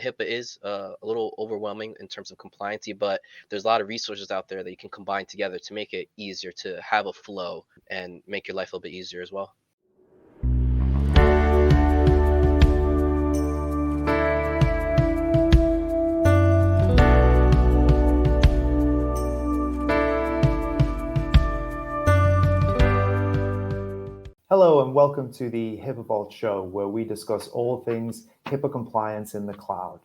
HIPAA is a little overwhelming in terms of compliancy, but there's a lot of resources out there that you can combine together to make it easier to have a flow and make your life a little bit easier as well. Hello and welcome to the HIPAA Vault show, where we discuss all things HIPAA compliance in the cloud.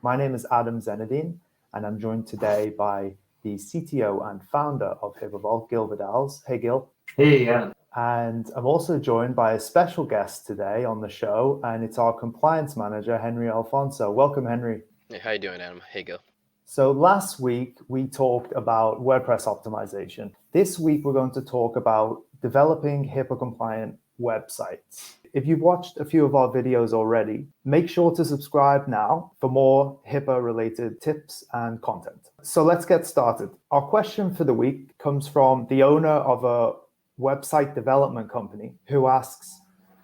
My name is Adam Zenedine, and I'm joined today by the CTO and founder of HIPAA Vault, Gil Vidals. Hey, Gil. Hey, Adam. And I'm also joined by a special guest today on the show, and it's our Compliance Manager, Henri Alfonso. Welcome, Henri. Hey, how you doing, Adam? Hey, Gil. So last week, we talked about WordPress optimization. This week, we're going to talk about developing HIPAA-compliant websites. If you've watched a few of our videos already, make sure to subscribe now for more HIPAA-related tips and content. So let's get started. Our question for the week comes from the owner of a website development company who asks,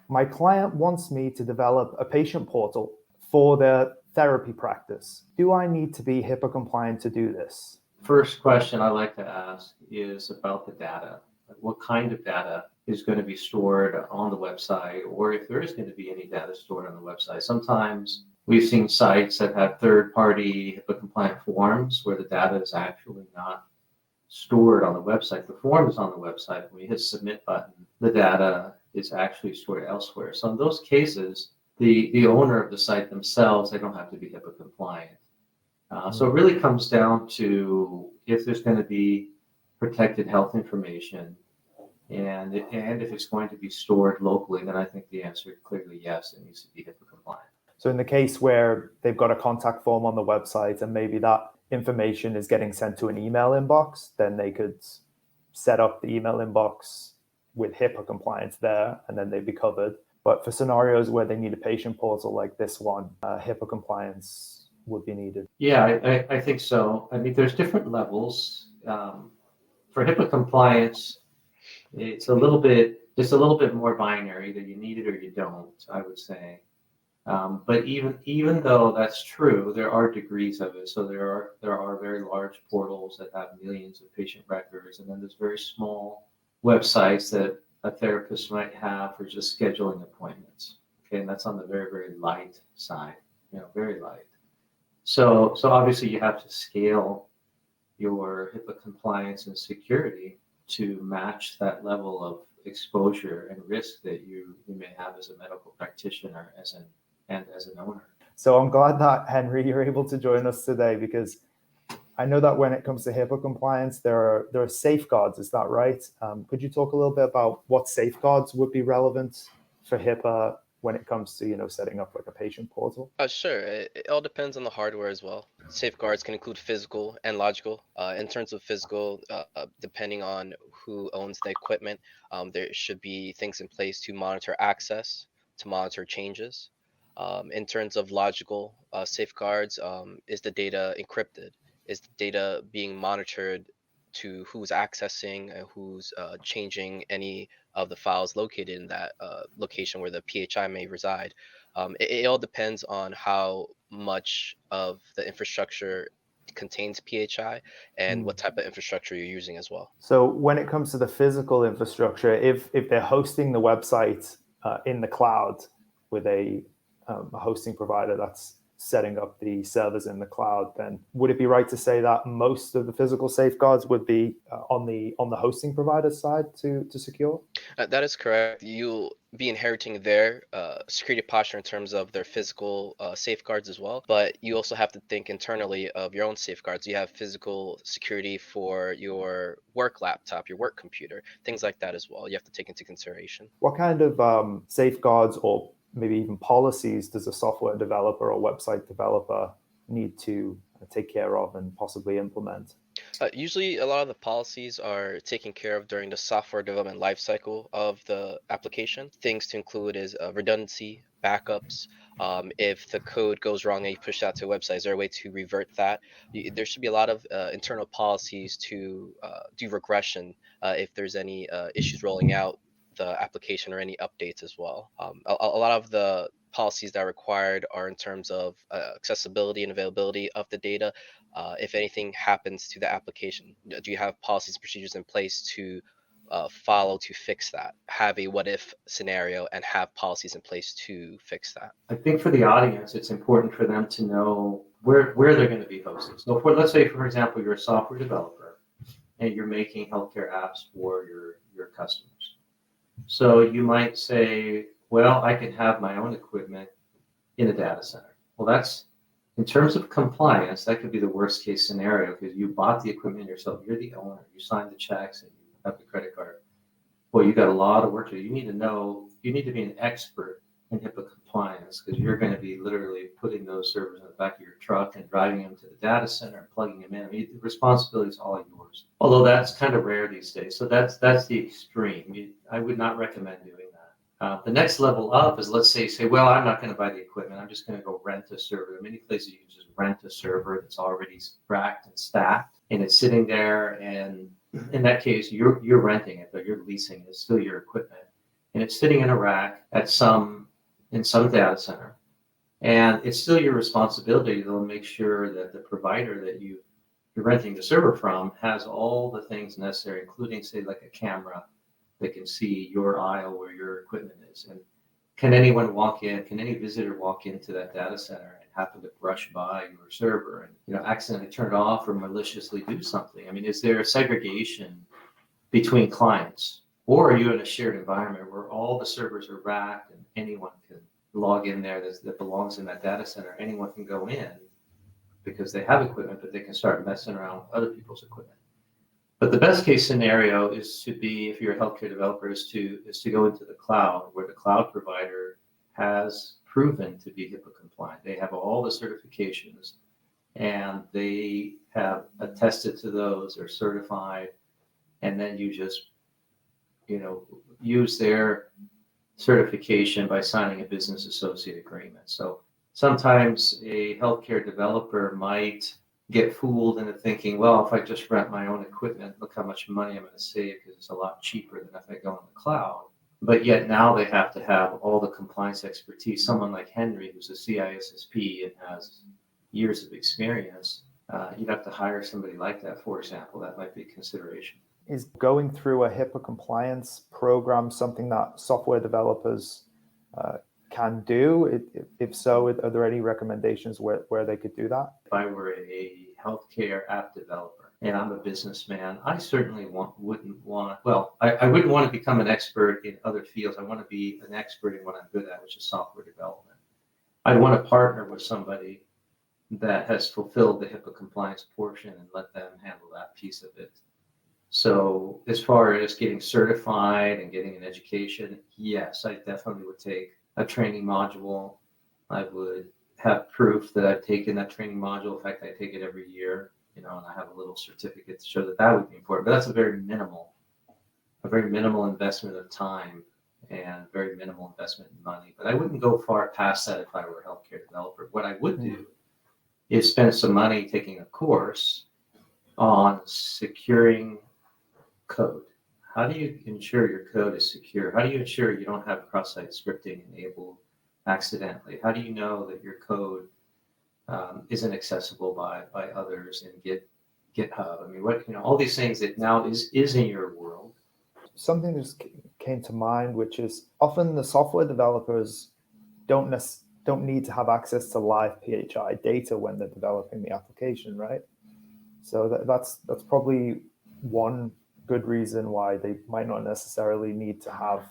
my client wants me to develop a patient portal for their therapy practice. Do I need to be HIPAA compliant to do this? First question I like to ask is about the data. What kind of data is going to be stored on the website, or if there is going to be any data stored on the website? Sometimes we've seen sites that have third-party HIPAA compliant forms where the data is actually not stored on the website. The form is on the website. When we hit submit button, the data is actually stored elsewhere. So in those cases, the owner of the site themselves, they don't have to be HIPAA compliant. So it really comes down to if there's going to be protected health information and if it's going to be stored locally, then I think the answer is clearly yes, it needs to be HIPAA compliant. So in the case where they've got a contact form on the website and maybe that information is getting sent to an email inbox, then they could set up the email inbox with HIPAA compliance there, and then they'd be covered. But for scenarios where they need a patient portal like this one, HIPAA compliance would be needed. Yeah, I think so. I mean, there's different levels. For HIPAA compliance, it's a little bit more binary that you need it or you don't, I would say. But even though that's true, there are degrees of it. So there are very large portals that have millions of patient records, and then there's very small websites that a therapist might have for just scheduling appointments. Okay, and that's on the very, very light side, very light. So obviously you have to scale your HIPAA compliance and security to match that level of exposure and risk that you may have as a medical practitioner as an owner. So I'm glad that, Henri, you're able to join us today, because I know that when it comes to HIPAA compliance, there are safeguards. Is that right? Could you talk a little bit about what safeguards would be relevant for HIPAA when it comes to setting up like a patient portal? Sure. It all depends on the hardware as well. Safeguards can include physical and logical. In terms of physical, depending on who owns the equipment, there should be things in place to monitor access, to monitor changes. In terms of logical safeguards, is the data encrypted? Is the data being monitored to who's accessing and who's changing any of the files located in that location where the PHI may reside? It all depends on how much of the infrastructure contains PHI and what type of infrastructure you're using as well. So when it comes to the physical infrastructure, if they're hosting the website in the cloud with a hosting provider that's setting up the servers in the cloud, then would it be right to say that most of the physical safeguards would be on the hosting provider's side to secure? That is correct. You'll be inheriting their security posture in terms of their physical safeguards as well, but you also have to think internally of your own safeguards. You have physical security for your work laptop, your work computer, things like that as well. You have to take into consideration. What kind of safeguards or maybe even policies does a software developer or website developer need to take care of and possibly implement? Usually, a lot of the policies are taken care of during the software development lifecycle of the application. Things to include is redundancy, backups. If the code goes wrong and you push that to a website, is there a way to revert that? There should be a lot of internal policies to do regression if there's any issues rolling out the application or any updates as well. A lot of the policies that are required are in terms of accessibility and availability of the data. If anything happens to the application, do you have policies and procedures in place to follow to fix that? Have a what if scenario and have policies in place to fix that. I think for the audience, it's important for them to know where they're going to be hosted. So let's say, for example, you're a software developer and you're making healthcare apps for your customers. So you might say, well, I can have my own equipment in a data center. Well, that's, in terms of compliance, that could be the worst case scenario because you bought the equipment yourself. You're the owner. You signed the checks and you have the credit card. Well, you got a lot of work to do. You need to know, you need to be an expert in HIPAA compliance because you're going to be literally putting those servers in the back of your truck and driving them to the data center and plugging them in. I mean, the responsibility is all yours. Although that's kind of rare these days. So that's the extreme. I would not recommend doing that. The next level up is, let's say, well, I'm not going to buy the equipment. I'm just going to go rent a server. There are many places you can just rent a server that's already racked and stacked, and it's sitting there. And in that case, you're renting it, but you're leasing it. It's still your equipment, and it's sitting in a rack in some data center. And it's still your responsibility to make sure that the provider that you're renting the server from has all the things necessary, including, say, like a camera that can see your aisle where your equipment is. And can anyone walk in? Can any visitor walk into that data center and happen to brush by your server and accidentally turn it off or maliciously do something? I mean, is there a segregation between clients? Or are you in a shared environment where all the servers are racked and anyone can log in there that belongs in that data center? Anyone can go in because they have equipment, but they can start messing around with other people's equipment. But the best case scenario is to be, if you're a healthcare developer, is to go into the cloud where the cloud provider has proven to be HIPAA compliant. They have all the certifications and they have attested to those, they're certified, and then you just use their certification by signing a business associate agreement. So sometimes a healthcare developer might get fooled into thinking, well, if I just rent my own equipment, look how much money I'm going to save because it's a lot cheaper than if I go in the cloud. But yet now they have to have all the compliance expertise. Someone like Henri, who's a CISSP and has years of experience, you'd have to hire somebody like that, for example. That might be a consideration. Is going through a HIPAA compliance program something that software developers can do? If so, are there any recommendations where they could do that? If I were a healthcare app developer and I'm a businessman, I certainly wouldn't want to become an expert in other fields. I want to be an expert in what I'm good at, which is software development. I'd want to partner with somebody that has fulfilled the HIPAA compliance portion and let them handle that piece of it. So as far as getting certified and getting an education, yes, I definitely would take a training module. I would have proof that I've taken that training module. In fact, I take it every year, and I have a little certificate to show that would be important. But that's a very minimal investment of time and very minimal investment in money. But I wouldn't go far past that if I were a healthcare developer. What I would do is spend some money taking a course on securing code. How do you ensure your code is secure? How do you ensure you don't have cross-site scripting enabled accidentally? How do you know that your code isn't accessible by others in GitHub? I mean, all these things that now is in your world. Something just came to mind, which is often the software developers don't need to have access to live PHI data when they're developing the application, right? So that's probably one good reason why they might not necessarily need to have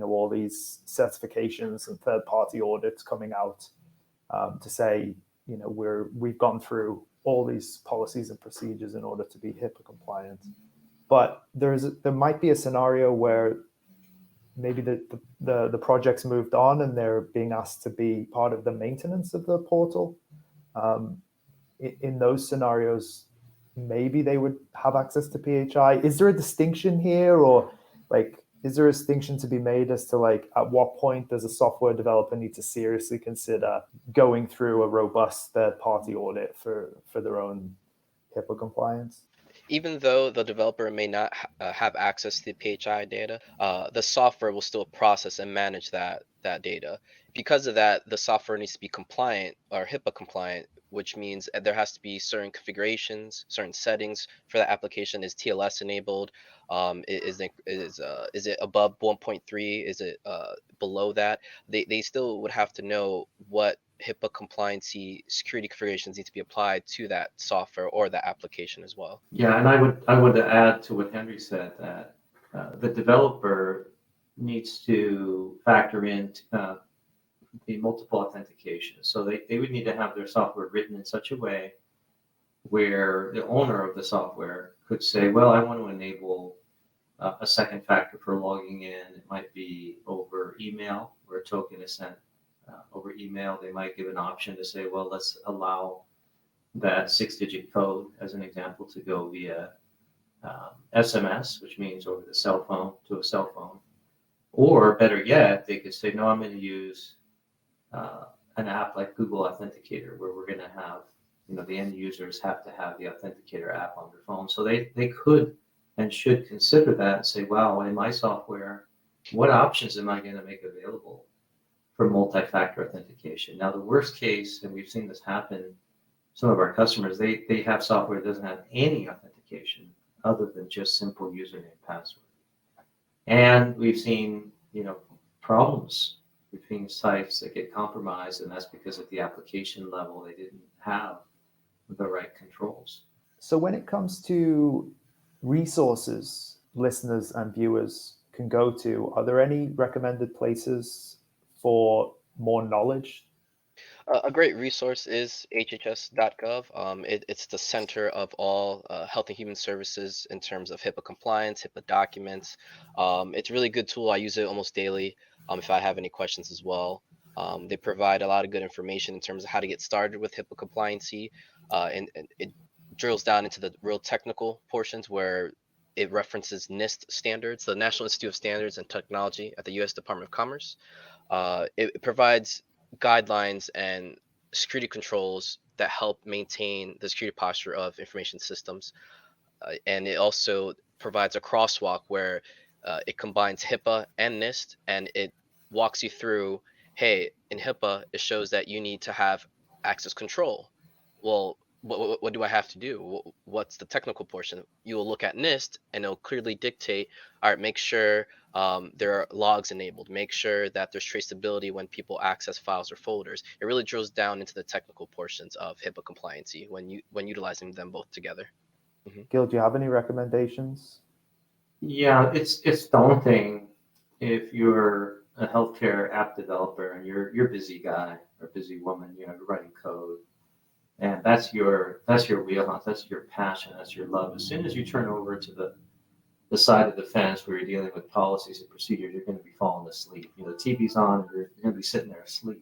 all these certifications and third-party audits coming out to say we've gone through all these policies and procedures in order to be HIPAA compliant. But there might be a scenario where maybe the project's moved on and they're being asked to be part of the maintenance of the portal. In those scenarios, maybe they would have access to PHI. Is there a distinction here, or is there a distinction to be made as to at what point does a software developer need to seriously consider going through a robust third-party audit for their own HIPAA compliance? Even though the developer may not have access to the PHI data, the software will still process and manage that data. Because of that, the software needs to be compliant or HIPAA compliant, which means there has to be certain configurations, certain settings for the application. Is TLS enabled? Is it above 1.3? Is it below that? They still would have to know what HIPAA compliancy security configurations need to be applied to that software or that application as well. Yeah, and I would add to what Henry said that the developer needs to factor in the multiple authentication. So they would need to have their software written in such a way where the owner of the software could say, well, I want to enable a second factor for logging in. It might be over email, where a token is sent over email. They might give an option to say, well, let's allow that 6-digit code, as an example, to go via SMS, which means over the cell phone to a cell phone. Or better yet, they could say, no, I'm going to use an app like Google Authenticator, where we're going to have, the end users have to have the Authenticator app on their phone. So they could and should consider that and say, wow, in my software, what options am I going to make available for multi-factor authentication? Now, the worst case, and we've seen this happen, some of our customers, they have software that doesn't have any authentication other than just simple username and password. And we've seen, problems between sites that get compromised, and that's because at the application level, they didn't have the right controls. So when it comes to resources listeners and viewers can go to, are there any recommended places for more knowledge? A great resource is hhs.gov. It's the center of all health and human services in terms of HIPAA compliance, HIPAA documents. It's a really good tool. I use it almost daily if I have any questions as well. They provide a lot of good information in terms of how to get started with HIPAA compliancy, and it drills down into the real technical portions where it references NIST standards, the National Institute of Standards and Technology at the U.S. Department of Commerce. It provides guidelines and security controls that help maintain the security posture of information systems. And it also provides a crosswalk where it combines HIPAA and NIST, and it walks you through, hey, in HIPAA, it shows that you need to have access control. Well, what do I have to do? What's the technical portion? You will look at NIST and it'll clearly dictate, all right, make sure there are logs enabled, make sure that there's traceability when people access files or folders. It really drills down into the technical portions of HIPAA compliancy when utilizing them both together. Gil, do you have any recommendations? Yeah, it's daunting if you're a healthcare app developer and you're a busy guy or busy woman, you're writing code, and that's your wheelhouse, that's your passion, that's your love. As soon as you turn over to the side of the fence where you're dealing with policies and procedures, you're going to be falling asleep. The TV's on, and you're going to be sitting there asleep.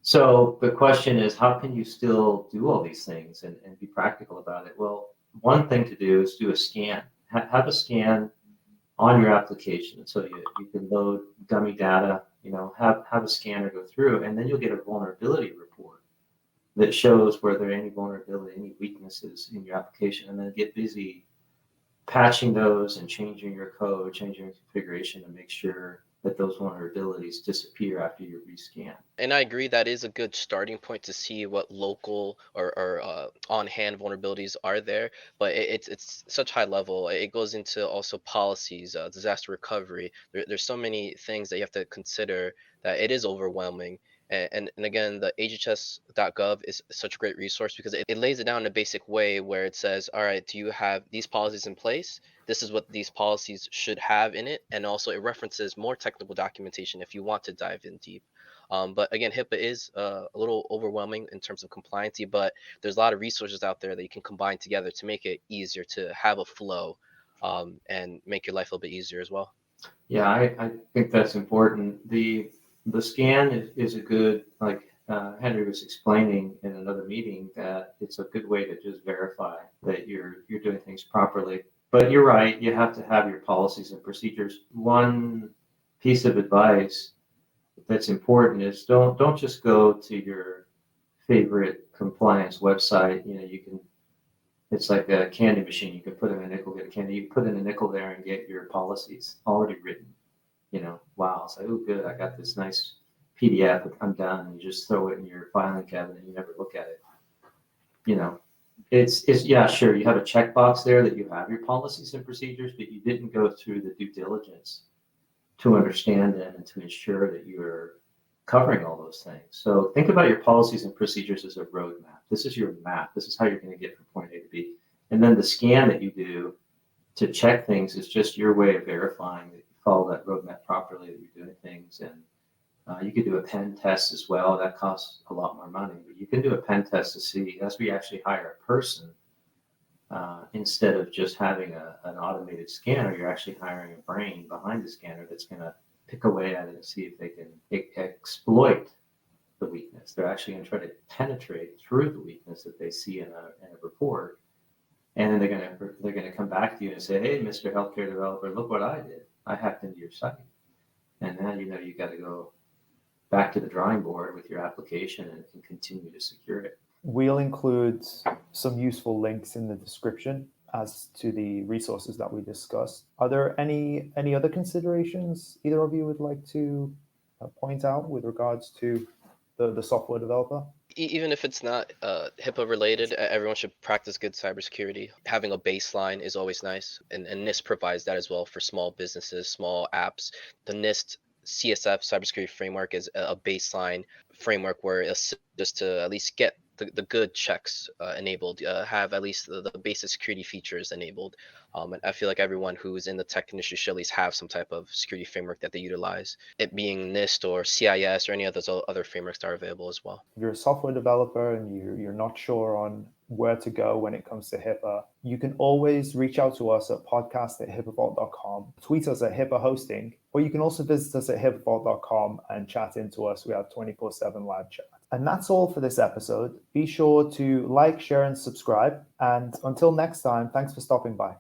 So the question is, how can you still do all these things and be practical about it? Well, one thing to do is do a scan. Have a scan on your application, so you can load dummy data. Have a scanner go through, and then you'll get a vulnerability report that shows where there are any vulnerability, any weaknesses in your application, and then get busy patching those and changing your code, changing your configuration to make sure that those vulnerabilities disappear after you rescan. And I agree that is a good starting point to see what local or on-hand vulnerabilities are there. But it's such high level. It goes into also policies, disaster recovery. There's so many things that you have to consider that it is overwhelming. And again, the hhs.gov is such a great resource because it lays it down in a basic way where it says, all right, do you have these policies in place? This is what these policies should have in it. And also it references more technical documentation if you want to dive in deep. But again, HIPAA is a little overwhelming in terms of compliancy, but there's a lot of resources out there that you can combine together to make it easier to have a flow and make your life a little bit easier as well. Yeah, I think that's important. The scan is a good, like Henry was explaining in another meeting, that it's a good way to just verify that you're doing things properly. But you're right, you have to have your policies and procedures. One piece of advice that's important is don't just go to your favorite compliance website. You can It's like a candy machine. You can put in a nickel, get a candy. You put in a nickel there and get your policies already written. Wow. It's like, oh, good. I got this nice PDF. I'm done. You just throw it in your filing cabinet and you never look at it. It's yeah, sure. You have a checkbox there that you have your policies and procedures, but you didn't go through the due diligence to understand them and to ensure that you're covering all those things. So think about your policies and procedures as a roadmap. This is your map. This is how you're going to get from point A to B. And then the scan that you do to check things is just your way of verifying that you follow that roadmap properly, that you're doing things. And you could do a pen test as well. That costs a lot more money, but you can do a pen test to see, as we actually hire a person, instead of just having an automated scanner, you're actually hiring a brain behind the scanner that's going to pick away at it and see if they can exploit the weakness. They're actually going to try to penetrate through the weakness that they see in a report. And then they're going to come back to you and say, hey, Mr. Healthcare Developer, look what I did. I hacked into your site. And now you got to go back to the drawing board with your application and continue to secure it. We'll include some useful links in the description as to the resources that we discussed. Are there any other considerations either of you would like to point out with regards to the software developer? Even if it's not HIPAA related, everyone should practice good cybersecurity. Having a baseline is always nice, and NIST provides that as well for small businesses, small apps. The NIST CSF cybersecurity framework is a baseline framework where it's just to at least get the good checks enabled, have at least the basic security features enabled. And I feel like everyone who's in the tech industry should at least have some type of security framework that they utilize, it being NIST or CIS or any of those other frameworks that are available as well. If you're a software developer and you're not sure on where to go when it comes to HIPAA, you can always reach out to us at podcast@HIPAAvault.com, tweet us at HIPAA Hosting, or you can also visit us at HIPAAvault.com and chat into us. We have 24/7 live chat. And that's all for this episode. Be sure to like, share, and subscribe. And until next time, thanks for stopping by.